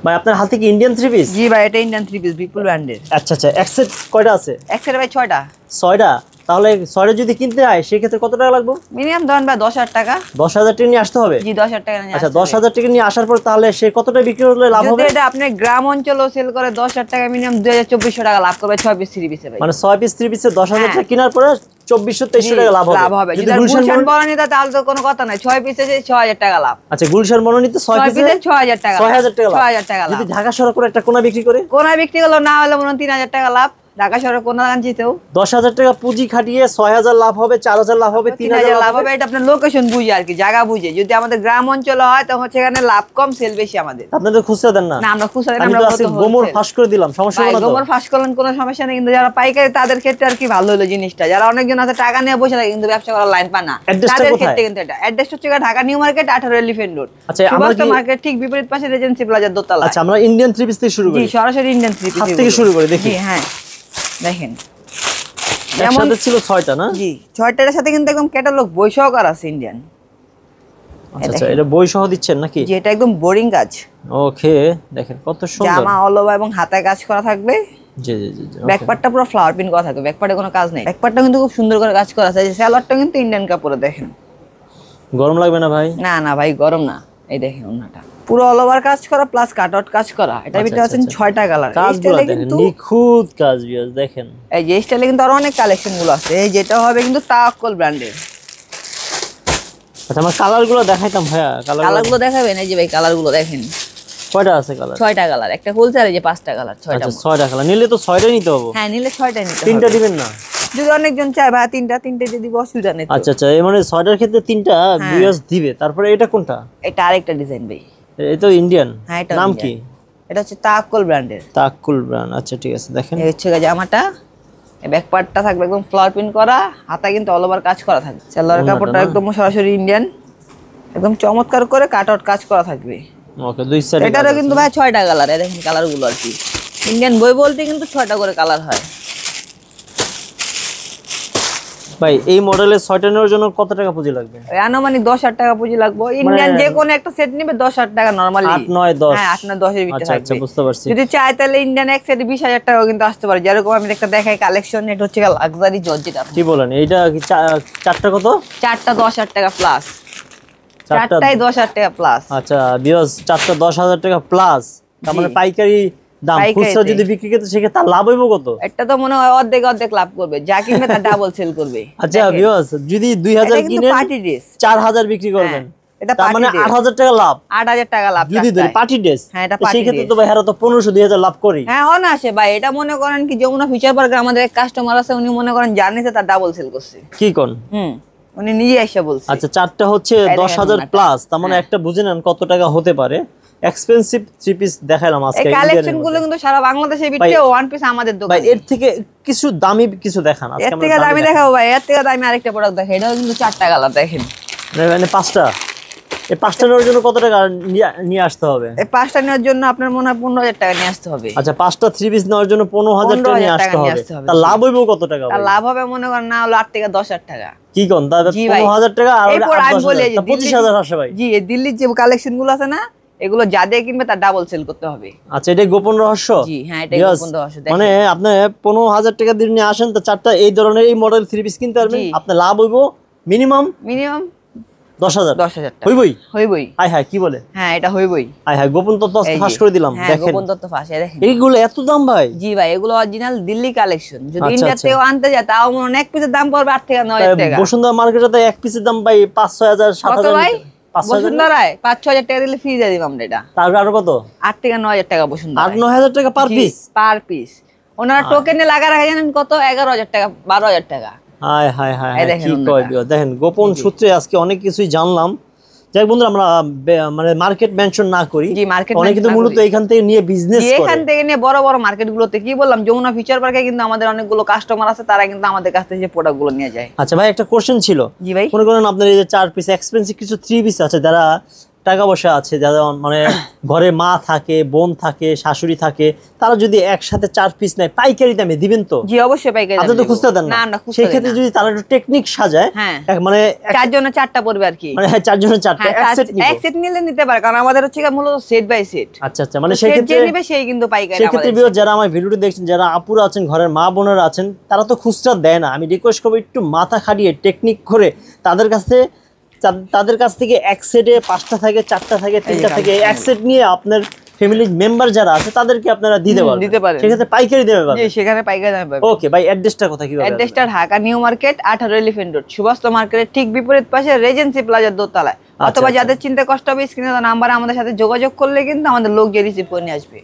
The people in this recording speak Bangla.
ভাই আপনার হাতে কি ইন্ডিয়ান থ্রি পিস? জি ভাই, এটা ইন্ডিয়ান থ্রি পিস বিপুল ব্র্যান্ডের। আচ্ছা আচ্ছা, এক সেট কয়টা আছে? এক সেট ভাই 6টা। 6টা? তাহলে 6টা যদি কিনতে হয় সেক্ষেত্রে কত টাকা লাগবে? মিনিমাম ধরেন ভাই 10,000 টাকা। 10,000 টাকা নিয়ে আসতে হবে? জি 10,000 টাকা নিয়ে। আচ্ছা 10,000 টাকা নিয়ে আসার পর তাহলে সে কতটা বিক্রি করলে লাভ হবে? যদি এটা আপনি গ্রাম অঞ্চলে সেল করে 10,000 টাকা, মিনিমাম 2,400 টাকা লাভ করবে 6 পিস থ্রি পিসে ভাই। মানে 6 পিস থ্রি পিসে 10,000 টাকা কেনার পরে 2,400-2,300 টাকা লাভ হবে। যদি গুলশান বনানীতে তাহলে তো কোনো কথা নাই, 6 পিসে 6,000 টাকা লাভ। আচ্ছা গুলশান বনানীতে 6 পিসে 6,000 টাকা। 6,000 টাকা লাভ। 6,000 টাকা লাভ। যদি ঢাকা শহরে করে একটা কোনা বিক্রি করে? কোনা বিক্রি করলো না হলে মনে 3,000 টাকা লাভ। ঢাকা শহরে কোনা আনছিতেও 10,000 টাকা পুঁজি খাটিয়ে 6,000 লাভ হবে, 4,000 লাভ হবে, 3,000 লাভ হবে। এটা আপনার লোকেশন বুঝে আর কি, জায়গা বুঝে। যদি আমাদের গ্রাম অঞ্চলে হয় তখন সেখানে লাভ কম, সেল বেশি আমাদের। আপনাদের খুচরা দেন না? না আমরা খুচরা দেন, আমরা গোমর ফাঁস করে দিলাম, সমস্যা হবে না তো? গোমর ফাঁস করলেন কোনো সমস্যা নেই, কিন্তু যারা পাইকারি তাদের ক্ষেত্রে আর কি ভালো হলো জিনিসটা। যারা অনেকজন আছে টাকা নিয়ে বসে থাকে কিন্তু ব্যবসা করার লাইন পায় না, তাদের ক্ষেত্রে কিন্তু এটা অ্যাড্রেস হচ্ছে Dhaka New Market 18 Elephant road. আচ্ছা আমরা কি মার্কেট ঠিক বিপরীত পাশে রেজেন্সি প্লাজার দোতলা। আচ্ছা আমরা ইন্ডিয়ান থ্রি পিস থেকে শুরু করি। জি সরাসরি ইন্ডিয়ান থ্রি পিস থেকে শুরু করি, দেখি। হ্যাঁ দেখেন, একসাথে ছিল 6টা না? জি 6টার সাথে কিন্তু একদম ক্যাটালগ বই সহকার আছে ইন্ডিয়ান। আচ্ছা আচ্ছা, এটা বই সহ দিচ্ছেন নাকি? জি এটা একদম বোরিং কাজ। ওকে, দেখেন কত সুন্দর। জামা অল ওভার এবং হাতায় কাজ করা থাকবে। জি জি জি। ব্যাক পার্টটা পুরো ফ্লাওয়ার প্রিন্ট করা থাকবে, ব্যাক পার্টে কোনো কাজ নেই। ব্যাক পার্টটা কিন্তু খুব সুন্দর করে কাজ করা আছে। এই সালোয়ারটা কিন্তু ইন্ডিয়ান কাপড়ে, দেখেন। গরম লাগবে না ভাই? না না ভাই গরম না। এই দেখেন ওন্নাটা পুরো অল ওভার কাজ করা প্লাস কাট আউট কাজ করা। এটার ভিতরে আছেন 6টা কালার। কাজগুলো দেখেন নিখুঁত কাজ ভিউয়ার্স, দেখেন। এই যে স্টাইলে কিন্তু আরো অনেক কালেকশন গুলো আছে। এই যেটা হবে কিন্তু তাওয়াক্কুল ব্র্যান্ডের। আচ্ছা আমরা কালারগুলো দেখাইতাম ভাইয়া। কালারগুলো দেখাবেন? এই যে ভাই কালারগুলো দেখেন। কয়টা আছে কালার? 6টা কালার। একটা হোলসেল এই যে 5টা কালার। 6টা। আচ্ছা 6টা কালার নিলে তো 6টাই নিতে হবে। হ্যাঁ নিলে 6টাই নিতে হবে। 3টা দিবেন না? যদি অনেকজন চায় ভাই 3টে যদি দিব অসুবিধা নেই। আচ্ছা আচ্ছা, এই মানে 6টার ক্ষেত্রে 3টা ভিউয়ার্স দিবে। তারপরে এটা কোনটা? এটা আরেকটা ডিজাইন ভাই। এটা ইন্ডিয়ান। হ্যাঁ এটা নাম কি? এটা হচ্ছে তাওয়াক্কুল ব্র্যান্ডের। তাওয়াক্কুল ব্র্যান্ড। আচ্ছা ঠিক আছে, দেখেন। এই হচ্ছে জামাটা। এই ব্যাক পার্টটা থাকবে একদম ফ্লাওয়ার প্রিন্ট করা, হাতা কিন্তু অল ওভার কাজ করা থাকবে। সালোয়ার কাপড়টা একদম সরাসরি ইন্ডিয়ান, একদম চমৎকার করে কাট আউট কাজ করা থাকবে। ওকে, দুই সাইডে। এটারও কিন্তু ভাই 6টা কালার। এই দেখেন কালারগুলো আর কি। ইন্ডিয়ান বই বলতে কিন্তু 6টা করে কালার হয়। ভাই এই মডেলের 6টা নেওয়ার জন্য কত টাকা পুঁজি লাগবে? আনুমানিক 10,000 টাকা পুঁজি লাগবে। ইন্ডিয়ান যে কোনো একটা সেট নিবে 10,000 টাকা নরমালি। 8, 9, 10। হ্যাঁ 8, 9, 10 এর ভিতরে আচ্ছা আচ্ছা, বুঝতে পারছি। যদি চাই তাহলে ইন্ডিয়ান এক সেট 20,000 টাকাও কিন্তু আসতে পারে। যেরকম আমি একটা দেখাই কালেকশন, এটা হচ্ছে লাক্সারি জর্জেট। কি বলেন? এইটা কি চারটা কত? চারটা 10,000 টাকা প্লাস। চারটাই 10,000 টাকা প্লাস। আচ্ছা ভিউয়ার্স, চারটা 10,000 টাকা প্লাস। তার মানে পাইকারি দাম। খুচরা যদি বিক্রি করতে সেক্ষেত্রে তার লাভ হইব কত? এটা তো মনে হয় অর্ধেক লাভ করবে। যা কিনবে তার ডাবল সেল করবে। আচ্ছা ভিউয়ার্স, যদি 2000 কিনে 4,000 বিক্রি করবেন, তার মানে 8,000 টাকা লাভ। 8,000 টাকা লাভ যদি ধরি পার্টি ড্রেস। হ্যাঁ এটা পার্টি সেই ক্ষেত্রে তো ভাই হারা তো 1500-2000 লাভ করি। হ্যাঁ অনায়াসে ভাই। এটা মনে করেন কি যমুনা ফিচার পার্কে আমাদের এক কাস্টমার আছে, উনি মনে করেন জার্নিতে তার ডাবল সেল করছে। কি কোন? উনি নিজে এসে বলছে। আচ্ছা চারটা হচ্ছে 10,000 প্লাস, তার মানে একটা বুঝে নেন কত টাকা হতে পারে। এক্সপেন্সিভ থ্রি পিস দেখাইলাম আজকে। এই কালেকশন গুলো কিন্তু সারা বাংলাদেশে বিক্রি হয়। ওয়ান পিস আমাদের দোকানে। ভাই এর থেকে কিছু দামি কিছু দেখান আজকে। এর থেকে দামি দেখাবো ভাই। এর থেকে দামি আরেকটা প্রোডাক্ট দেখাই। এটাও কিন্তু 4টা কালার, দেখেন। মানে 5টা। এই 5টা নেওয়ার জন্য কত টাকা নিয়ে আসতে হবে? এই 5টা নেওয়ার জন্য আপনার মনে হয় 15,000 টাকা নিয়ে আসতে হবে। আচ্ছা 5টা থ্রি পিস নেওয়ার জন্য 15,000 টাকা নিয়ে আসতে হবে। তার লাভ হইব কত টাকা? তার লাভ হবে মনে করেন না হলো 8 থেকে 10,000 টাকা। কি কোন? তাহলে 15,000 টাকা আর 25,000 আসে ভাই। জি এই দিল্লির যে কালেকশন গুলো আছে না, এগুলো যা দিয়ে কিনবে তার ডাবল সেল করতে হবে। আচ্ছা এটাই গোপন রহস্য। জি হ্যাঁ এটাই গোপন রহস্য। মানে আপনি 15,000 টাকা দিয়ে নিয়ে আসেন তো চারটা এই ধরনের এই মডেল থ্রি পিস কিনতে পারবেন। আপনার লাভ হইব মিনিমাম 10,000 টাকা। হইবই। হাই হাই কি বলে? হ্যাঁ এটা হইবই। হাই হাই গোপন তথ্য ফাঁস করে দিলাম। দেখেন গোপন তথ্য ফাঁস। দেখেন এইগুলো এত দাম ভাই? জি ভাই এগুলো অরিজিনাল দিল্লি কালেকশন। যদি ইন্ডিয়া থেকে আনতে যায় তাও মনে এক পিসের দাম পড়বে 8 থেকে 9,000 টাকা। বসুন্ধরা মার্কেটে এক পিসের দাম ভাই 5-6,000 7,000 ভাই। বসুন্ধরায় 5-6,000 টাকা দিলে ফ্রি দিয়ে দিলাম এটা। তারপর আরো কত? 8 থেকে 9,000 টাকা বসুন্ধরা। 8-9,000 টাকা পার পিস? Per piece. ওনারা টোকেনে লাগা রাখা জানেন কত? 11,000 টাকা 12,000 টাকা। হাই হাই হাই কি কয় দিও। দেখেন গোপন সূত্রে আজকে অনেক কিছুই জানলাম। যাই বন্ধুরা আমরা মানে মার্কেট মেনশন না করি। অনেকে কিন্তু মূলত এখান থেকে নিয়ে বিজনেস করে। এখান থেকে নিয়ে বড় বড় মার্কেটগুলোতে কি বললাম যমুনা ফিচার পার্কে কিন্তু আমাদের অনেকগুলো কাস্টমার আছে, তারা কিন্তু আমাদের কাছ থেকে যে প্রোডাক্টগুলো নিয়ে যায়। আচ্ছা ভাই একটা কোশ্চেন ছিল। জি ভাই। মনে করেন আপনার এই যে 4 পিস এক্সপেন্সিভ কিছু 3 পিস আছে যারা টাকা পয়সা আছে, যাদের মানে ঘরে মা থাকে, বোন থাকে, শাশুড়ি থাকে, তারা যদি একসাথে 4 পিস নেয় পাইকারি দামে দিবেন তো? জি অবশ্যই পাইকারি দামে। আপনি তো খুচরা দেন না? সেই ক্ষেত্রে যদি তারা একটু টেকনিক সাজায়, মানে 4 জনের 4টা পড়বে আর কি, মানে 4 জনের 4টা এক সেট নিলে নিতে পারে, কারণ আমাদের হচ্ছে মূলত সেট বাই সেট। আচ্ছা আচ্ছা, মানে সেই ক্ষেত্রে নেবে সেই কিন্তু পাইকারি। সেই ক্ষেত্রে ভিউয়ার যারা আমার ভিডিওটি দেখছেন, যারা আপুরা আছেন, ঘরের মা বোনেরা আছেন, তারা তো খুচরা দেয় না। আমি রিকোয়েস্ট করবো একটু মাথা খাটিয়ে টেকনিক করে তাদের কাছ থেকে এক সেটে 5টা থাকে, 4টা থাকে, 3টা থাকে, এক সেট নিয়ে আপনার ফ্যামিলির মেম্বার যারা আছে তাদেরকে আপনারা দিতে পারবেন। সেক্ষেত্রে পাইকারি দেবে পারবেন। জি, সেখানে পাইকারি দামে পাবেন। ওকে ভাই, অ্যাড্রেসটা কোথায় কিভাবে? অ্যাড্রেসটা Dhaka New Market 18 Elephant Road, Subhash মার্কেটের ঠিক বিপরীত পাশে রেজেন্সি প্লাজার দোতলায়। অথবা যাদের চিন্তা কষ্ট হবে স্ক্রিনে দেওয়া নাম্বারে আমাদের সাথে যোগাযোগ করলে কিন্তু আমাদের লোক গিয়ে রিসিভ করে নিয়ে আসবে।